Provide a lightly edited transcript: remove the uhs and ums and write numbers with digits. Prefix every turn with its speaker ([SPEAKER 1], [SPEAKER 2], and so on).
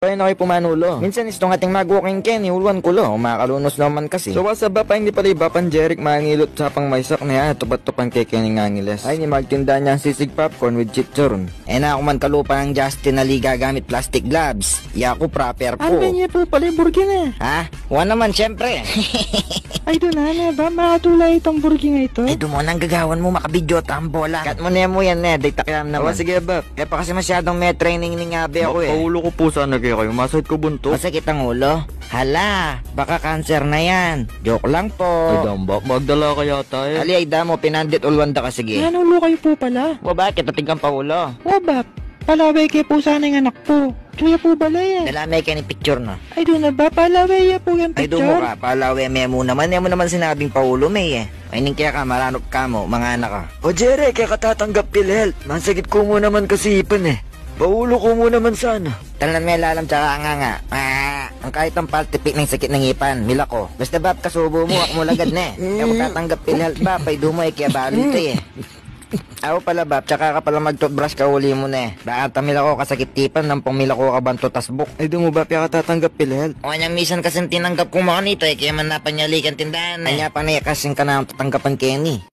[SPEAKER 1] Tayo na kayo pumanulo. Minsan istong ating mag-walking Kenny, uluan ko lo. Makalunos naman kasi. So what's up ba pa hindi pala iba pan Jeric mangilot sa pang maysak na yan. Tupat-tupan kay Kenny ngangiles. Ay ni magtinda niya sisig popcorn with chicharon.
[SPEAKER 2] Na ako man kalupa ng Justin na liga gamit plastic gloves. Iya ko proper po.
[SPEAKER 1] Ano niya po pala yung burgin eh?
[SPEAKER 2] Ha? Huwag naman syempre.
[SPEAKER 1] Ay doon na ba? Makatulay itong burgin nga ito?
[SPEAKER 2] Ay doon mo nang gagawan mo makabidyo ang bola. Kat mo na mo yan data kayam naman.
[SPEAKER 1] Sige ba?
[SPEAKER 2] Kaya pa kasi masyadong may training ni ngabe ako
[SPEAKER 1] Paulo ko po sana kayo. Masakit ko bunto.
[SPEAKER 2] Masakit ang ulo? Hala, baka cancer na yan. Joke lang po.
[SPEAKER 1] Ay dambak, magdala kaya tayo.
[SPEAKER 2] Ali ay damo, pinandit ulwanda ka sige.
[SPEAKER 1] Nanulo kayo po pala.
[SPEAKER 2] O bakit? Tating pa ulo.
[SPEAKER 1] O bak, palaway kayo po sana yung anak po. Kuya po bala yan.
[SPEAKER 2] Dalamay ka ni picture na.
[SPEAKER 1] Ay doon na ba? Palaway po yung
[SPEAKER 2] Ay
[SPEAKER 1] picture.
[SPEAKER 2] doon mo ka, palaway mo naman. Yan mo naman sinabing paulo may Ay ning kaya ka, maranop ka mo, mga anak ka.
[SPEAKER 1] O Jere, kaya katatanggap PhilHealth. Masakit ko mo naman kasi ipon eh. Paulo ko mo naman sana.
[SPEAKER 2] Talan may lalam tsaka nga. Ang kahit ang paltipik ng sakit ng ipan, mila ko. Basta bab, kasubo mo, ako mo lagad na Kaya ko tatanggap PhilHealth ba, pay dumo kaya balo ito Ako pala bab, tsaka ka pala mag-toothbrush ka uli mo na Baka tamila ko kasakit tipan ng pumila ko kabanto tasbok.
[SPEAKER 1] Ay doon mo ba kaya katatanggap PhilHealth?
[SPEAKER 2] O kanyang misan kasing tinanggap kong mga nito kaya man napanyalikan tindahan Kanya pa na kasing ka na ang tatanggapan Kenny.